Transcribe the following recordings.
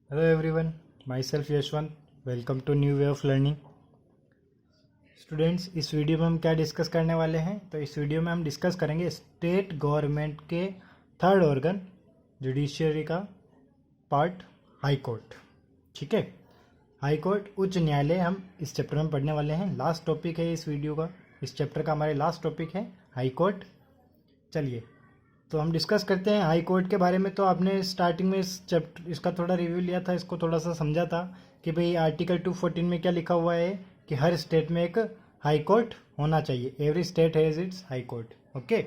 Hello everyone, myself Yashwant. Welcome to new way of learning. Students, इस video में हम क्या डिस्कस करने वाले हैं? तो इस वीडियो में हम डिस्कस करेंगे स्टेट गवर्नमेंट के थर्ड ऑर्गन जुडिशियरी का पार्ट हाई कोर्ट. ठीक है, हाई कोर्ट उच्च न्यायालय हम इस चैप्टर में पढ़ने वाले हैं. लास्ट टॉपिक है इस वीडियो का, इस चैप्टर का हमारे लास्ट टॉपिक है हाई कोर्ट. चलिए तो हम डिस्कस करते हैं हाई कोर्ट के बारे में. तो आपने स्टार्टिंग में इस चैप्टर इसका थोड़ा रिव्यू लिया था, इसको थोड़ा सा समझा था कि भाई आर्टिकल 214 में क्या लिखा हुआ है कि हर स्टेट में एक हाई कोर्ट होना चाहिए. Every state has its high court. Okay,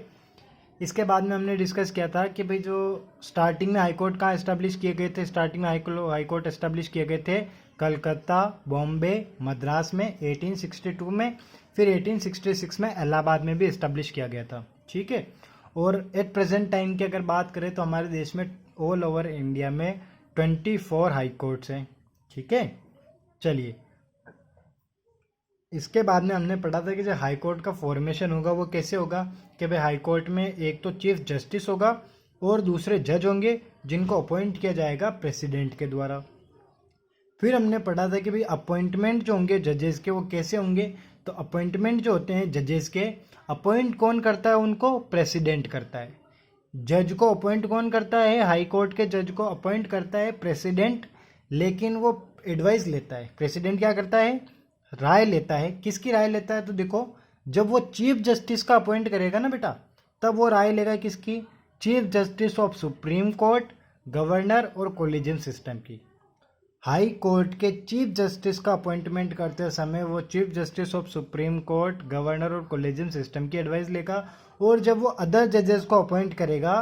इसके बाद में हमने डिस्कस किया था कि भाई जो स्टार्टिंग में हाई कोर्ट कहाँ इस्टेब्लिश किए गए थे. स्टार्टिंग में हाई कोर्ट इस्टेब्लिश किए गए थे कलकत्ता, बॉम्बे, मद्रास में 1862 में. फिर 1866 में इलाहाबाद में भी इस्टेब्लिश किया गया था. ठीक है, और एट प्रेजेंट टाइम की अगर बात करें तो हमारे देश में ऑल ओवर इंडिया में 24 हाई कोर्ट्स हैं. ठीक है, चलिए इसके बाद में हमने पढ़ा था कि जो हाई कोर्ट का फॉर्मेशन होगा वो कैसे होगा कि भाई हाई कोर्ट में एक तो चीफ जस्टिस होगा और दूसरे जज होंगे जिनको अपॉइंट किया जाएगा प्रेसिडेंट के द्वारा. फिर हमने पढ़ा था कि भाई अपॉइंटमेंट जो होंगे जजेस के वो कैसे होंगे. तो अपॉइंटमेंट जो होते हैं जजेस के, अपॉइंट कौन करता है? उनको प्रेसिडेंट करता है. जज को अपॉइंट कौन करता है? हाई कोर्ट के जज को अपॉइंट करता है प्रेसिडेंट, लेकिन वो एडवाइस लेता है. प्रेसिडेंट क्या करता है? राय लेता है. किसकी राय लेता है? तो देखो, जब वो चीफ जस्टिस का अपॉइंट करेगा ना बेटा, तब वो राय लेगा किसकी? Chief justice of supreme court, governor और कोलिजियम सिस्टम की. हाई कोर्ट के चीफ जस्टिस का अपॉइंटमेंट करते समय वो chief justice of supreme court, governor और कोलिजियम सिस्टम की एडवाइस लेगा. और जब वो अदर जजेस को अपॉइंट करेगा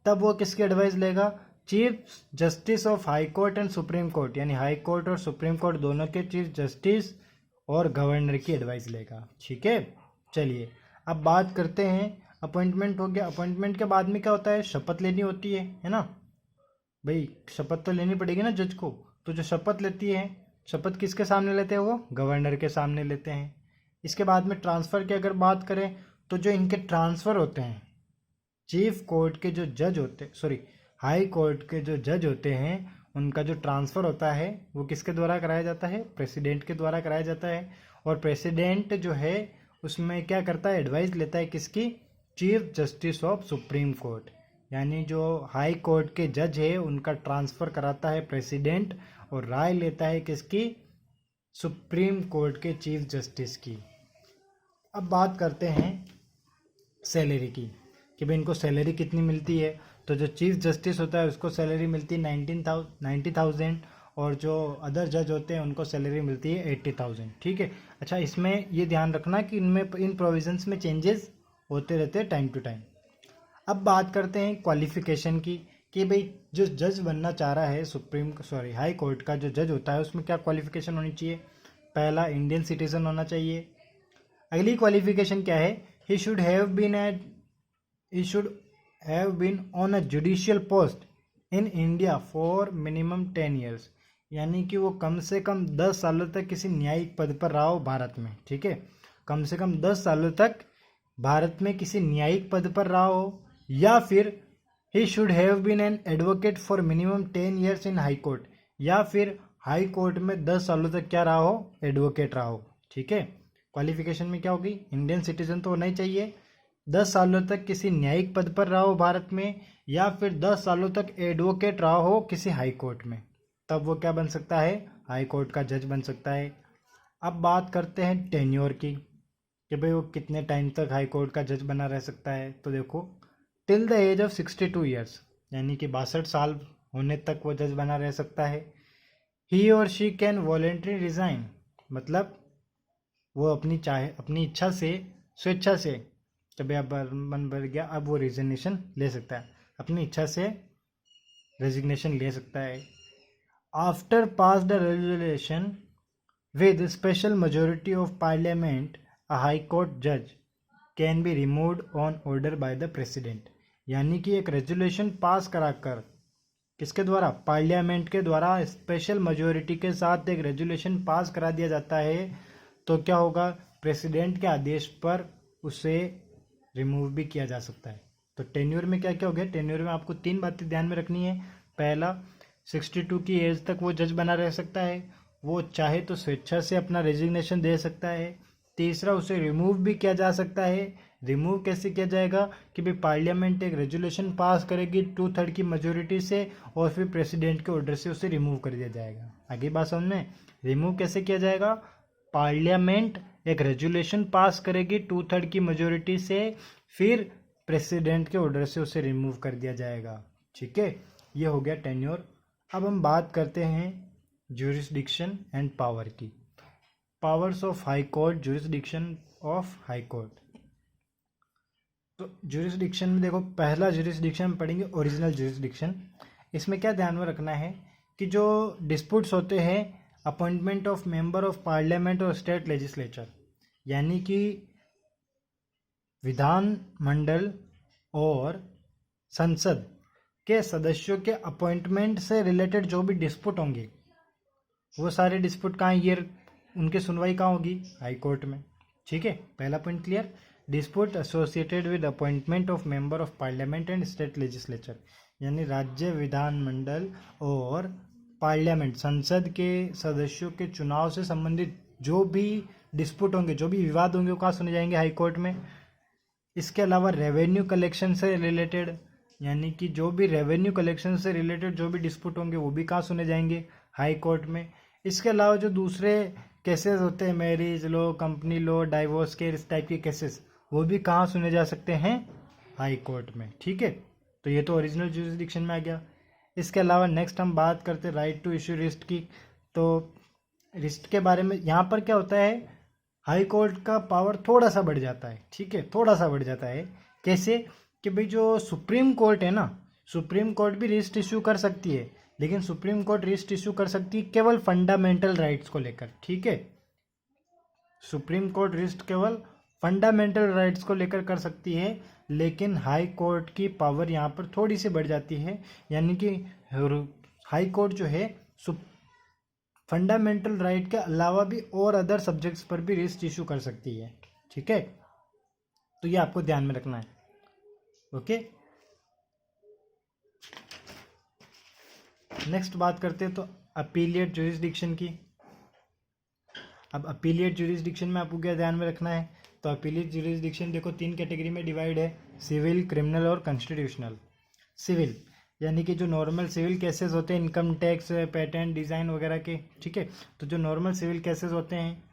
तब वो किसकी एडवाइस लेगा? Chief justice of high court and supreme court, यानी हाई कोर्ट और सुप्रीम कोर्ट दोनों के चीफ जस्टिस और गवर्नर की एडवाइस लेगा. ठीक है, चलिए अब बात करते हैं. अपॉइंटमेंट हो गया. अपॉइंटमेंट के बाद में क्या होता है? शपथ लेनी होती है ना भाई. शपथ तो लेनी पड़ेगी ना जज को. तो जो शपथ लेती है, शपथ किसके सामने लेते हैं? वो गवर्नर के सामने लेते हैं. इसके बाद में ट्रांसफ़र की अगर बात करें तो जो इनके ट्रांसफ़र होते हैं, चीफ कोर्ट के जो जज होते हाई कोर्ट के जो जज होते हैं, उनका जो ट्रांसफ़र होता है वो किसके द्वारा कराया जाता है? प्रेसिडेंट के द्वारा कराया जाता है. और प्रेसिडेंट जो है उसमें क्या करता है? एडवाइस लेता है किसकी? Chief justice of supreme court, यानी जो हाई कोर्ट के जज है उनका ट्रांसफ़र कराता है प्रेसिडेंट और राय लेता है किसकी? सुप्रीम कोर्ट के चीफ जस्टिस की. अब बात करते हैं सैलरी की कि भाई इनको सैलरी कितनी मिलती है. तो जो चीफ जस्टिस होता है उसको सैलरी मिलती है 90,000 और जो अदर जज होते हैं उनको सैलरी मिलती है 80,000. ठीक है, अच्छा इसमें ये ध्यान रखना कि इन प्रोविजंस में चेंजेस होते रहते हैं टाइम टू टाइम. अब बात करते हैं क्वालिफिकेशन की कि भाई जो जज बनना चाह रहा है हाई कोर्ट का जो जज होता है उसमें क्या क्वालिफिकेशन होनी चाहिए? पहला, इंडियन सिटीजन होना चाहिए. अगली क्वालिफिकेशन क्या है? He should have been on a judicial post in India for minimum 10 years, यानी कि वो कम से कम 10 सालों तक किसी न्यायिक पद पर रहा हो भारत में. ठीक है, कम से कम 10 सालों तक भारत में किसी न्यायिक पद पर रहा हो. या फिर he should have been an advocate for minimum 10 years in high court, या फिर हाई कोर्ट में 10 सालों तक क्या रहा हो? एडवोकेट रहा हो. ठीक है, क्वालिफिकेशन में क्या होगी? इंडियन सिटीजन तो होना ही चाहिए, 10 सालों तक किसी न्यायिक पद पर रहा हो भारत में, या फिर 10 सालों तक एडवोकेट रहा हो किसी हाई कोर्ट में, तब वो क्या बन सकता है? हाई कोर्ट का जज बन सकता है. अब बात करते हैं टेन्योर की कि भाई वो कितने टाइम तक हाई कोर्ट का जज बना रह सकता है. तो देखो, till the age of 62 years, यानी कि 62 साल होने तक वो जज बना रह सकता है. ही और शी कैन वॉलेंटरी रिजाइन, मतलब वो अपनी इच्छा से, स्वेच्छा से, जब अब मन भर गया अब वो रिजिग्नेशन ले सकता है, अपनी इच्छा से रेजिग्नेशन ले सकता है. After pass the resolution with special majority of parliament, a high court जज can be removed on order by the president, यानी कि एक रेजोल्यूशन पास कराकर, किसके द्वारा? पार्लियामेंट के द्वारा स्पेशल मेजोरिटी के साथ एक रेजोल्यूशन पास करा दिया जाता है. तो क्या होगा? प्रेसिडेंट के आदेश पर उसे रिमूव भी किया जा सकता है. तो टेन्योर में क्या क्या हो गया? टेन्योर में आपको 3 बातें ध्यान में रखनी है. पहला, 62 की एज तक वो जज बना रह सकता है। वो चाहे तो स्वेच्छा से अपना रेजिग्नेशन दे सकता है। तीसरा, उसे रिमूव भी किया जा सकता है। रिमूव कैसे किया जाएगा कि भाई पार्लियामेंट एक रेजोल्यूशन पास करेगी 2/3 की मेजोरिटी से, और फिर प्रेसिडेंट के ऑर्डर से उसे रिमूव कर दिया जाएगा। आगे बात समझ में, रिमूव कैसे किया जाएगा? पार्लियामेंट एक रेजोल्यूशन पास करेगी 2/3 की मेजोरिटी से, फिर प्रेसिडेंट के ऑर्डर से उसे रिमूव कर दिया जाएगा। ठीक है, ये हो गया टेन्योर। अब हम बात करते हैं ज्यूरिसडिक्शन एंड पावर की। Powers of high court, jurisdiction of high court. तो ज्यूरिसडिक्शन में देखो, पहला ज्यूरिसडिक्शन हम पढ़ेंगे ओरिजिनल ज्यूरिसडिक्शन। इसमें क्या ध्यान में रखना है कि जो डिस्प्यूट्स होते हैं appointment of member of parliament और स्टेट लेजिस्लेचर, यानी कि विधान मंडल और संसद के सदस्यों के अपॉइंटमेंट से रिलेटेड जो भी डिस्प्यूट होंगे, वो सारे डिस्प्यूट कहाँ, ये उनकी सुनवाई कहाँ होगी? हाई कोर्ट में। ठीक है, पहला point clear. Dispute associated with appointment of member of parliament and state legislature, यानी राज्य विधानमंडल और पार्लियामेंट संसद के सदस्यों के चुनाव से संबंधित जो भी डिस्प्यूट होंगे, जो भी विवाद होंगे, वो कहाँ सुने जाएंगे? हाई कोर्ट में। इसके अलावा रेवेन्यू कलेक्शन से रिलेटेड, यानी कि जो भी रेवेन्यू कलेक्शन से रिलेटेड जो भी डिस्प्यूट होंगे वो भी कहाँ सुने जाएंगे? हाई कोर्ट में। इसके अलावा जो दूसरे केसेस होते हैं, marriage law, company law, divorce के, इस टाइप के केसेस, वो भी कहाँ सुने जा सकते हैं? हाई कोर्ट में। ठीक है, तो ये तो ओरिजिनल ज्यूरिसडिक्शन में आ गया। इसके अलावा नेक्स्ट हम बात करते हैं राइट टू इशू रिस्ट की। तो रिस्ट के बारे में यहाँ पर क्या होता है, हाई कोर्ट का पावर थोड़ा सा बढ़ जाता है। ठीक है, थोड़ा सा बढ़ जाता है। कैसे? कि भाई जो सुप्रीम कोर्ट है ना, सुप्रीम कोर्ट भी रिस्ट इशू कर सकती है, लेकिन सुप्रीम कोर्ट रिस्ट इशू कर सकती है केवल फंडामेंटल राइट्स को लेकर। ठीक है, सुप्रीम कोर्ट रिस्ट केवल फंडामेंटल राइट्स को लेकर कर सकती है, लेकिन हाई कोर्ट की पावर यहाँ पर थोड़ी सी बढ़ जाती है, यानी कि हाई कोर्ट जो है फंडामेंटल राइट के अलावा भी और अदर सब्जेक्ट्स पर भी रिस्ट इशू कर सकती है। ठीक है, तो ये आपको ध्यान में रखना है। ओके, नेक्स्ट बात करते हैं तो अपीलिएट ज्यूरिसडिक्शन की। अब अपीलिएट ज्यूरिसडिक्शन में आपको क्या ध्यान में रखना है? तो अपीलिएट ज्यूरिसडिक्शन देखो 3 कैटेगरी में डिवाइड है, सिविल, क्रिमिनल और कॉन्स्टिट्यूशनल। सिविल यानी कि जो नॉर्मल सिविल केसेस होते हैं, इनकम टैक्स, पेटेंट, डिज़ाइन वगैरह के। ठीक है, तो जो नॉर्मल सिविल केसेस होते हैं,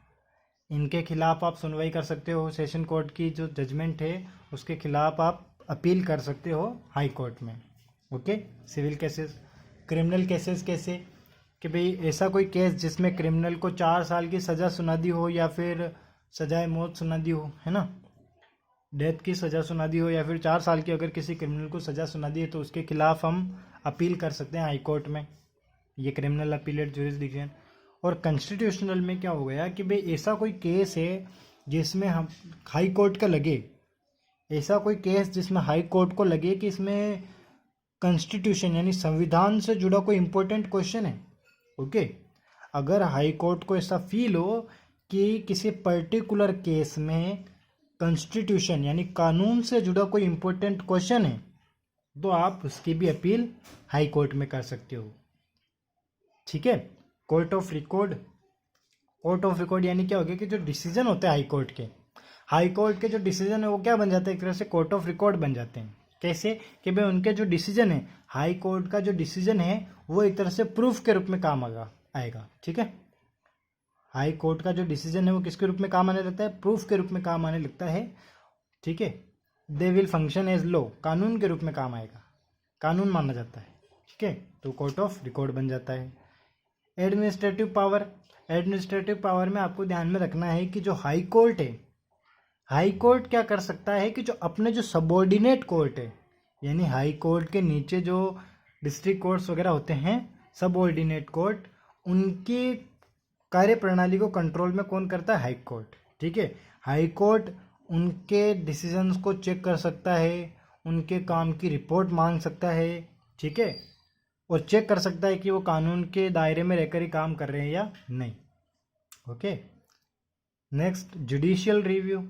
इनके खिलाफ आप सुनवाई कर सकते हो। सेशन कोर्ट की जो जजमेंट है उसके खिलाफ आप अपील कर सकते हो हाई कोर्ट में। Okay, civil cases. Criminal cases कैसे? कि भाई ऐसा कोई केस जिसमें क्रिमिनल को 4 साल की सज़ा सुना दी हो, या फिर सजाए मौत सुना दी हो, है ना, डेथ की सज़ा सुना दी हो, या फिर 4 साल की अगर किसी क्रिमिनल को सज़ा सुना दी है तो उसके खिलाफ हम अपील कर सकते हैं हाई कोर्ट में। ये क्रिमिनल अपीलेट ज्यूरिसडिक्शन। और कॉन्स्टिट्यूशनल में क्या हो गया कि भाई ऐसा कोई केस है जिसमें हम हाई कोर्ट का लगे, ऐसा कोई केस जिसमें हाई कोर्ट को लगे कि इसमें कॉन्स्टिट्यूशन यानी संविधान से जुड़ा कोई इंपॉर्टेंट क्वेश्चन है। ओके, अगर हाई कोर्ट को ऐसा फील हो कि किसी पर्टिकुलर केस में कॉन्स्टिट्यूशन यानी कानून से जुड़ा कोई इंपॉर्टेंट क्वेश्चन है, तो आप उसकी भी अपील हाई कोर्ट में कर सकते हो। ठीक है, court of record. Court of record यानी क्या हो गया कि जो डिसीजन होते हैं हाई कोर्ट के जो डिसीजन है वो क्या बन जाते हैं? एक तरह से कोर्ट ऑफ रिकॉर्ड बन जाते हैं। कैसे? कि भाई उनके जो डिसीजन है, हाई कोर्ट का जो डिसीजन है वो एक तरह से प्रूफ के रूप में काम आएगा। ठीक है, हाई कोर्ट का जो डिसीजन है वो किसके रूप में काम आने लगता है? प्रूफ के रूप में काम आने लगता है। ठीक है, they will function as law, कानून के रूप में काम आएगा, कानून माना जाता है। ठीक है, तो कोर्ट ऑफ रिकॉर्ड बन जाता है। Administrative power. एडमिनिस्ट्रेटिव पावर में आपको ध्यान में रखना है कि जो हाई कोर्ट है, हाई कोर्ट क्या कर सकता है कि जो अपने जो सबऑर्डिनेट कोर्ट है, यानी हाई कोर्ट के नीचे जो डिस्ट्रिक्ट कोर्ट्स वगैरह होते हैं, सबऑर्डिनेट कोर्ट, उनकी कार्य प्रणाली को कंट्रोल में कौन करता है? High court. ठीक है, हाई कोर्ट उनके डिसीजंस को चेक कर सकता है, उनके काम की रिपोर्ट मांग सकता है। ठीक है, और चेक कर सकता है कि वो कानून के दायरे में रहकर ही काम कर रहे हैं या नहीं। Okay, next judicial review.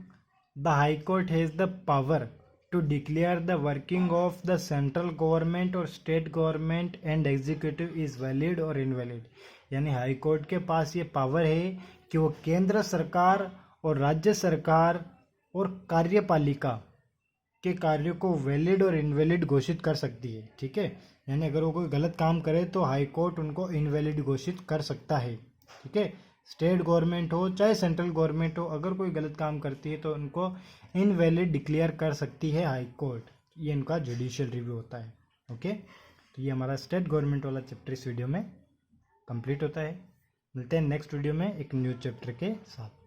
The high court has the power to declare the working of the central government और state government and executive is valid और इनवैलिड। यानी हाई कोर्ट के पास ये पावर है कि वो केंद्र सरकार और राज्य सरकार और कार्यपालिका के कार्यों को वैलिड और इनवैलिड घोषित कर सकती है। ठीक है, यानी अगर वो कोई गलत काम करे तो हाई कोर्ट उनको इनवैलिड घोषित कर सकता है। ठीक है, स्टेट गवर्नमेंट हो चाहे सेंट्रल गवर्नमेंट हो, अगर कोई गलत काम करती है तो उनको इनवैलिड डिक्लेयर कर सकती है हाई कोर्ट। ये इनका जुडिशियल रिव्यू होता है। ओके, तो ये हमारा स्टेट गवर्नमेंट वाला चैप्टर इस वीडियो में कंप्लीट होता है। मिलते हैं नेक्स्ट वीडियो में एक न्यू चैप्टर के साथ।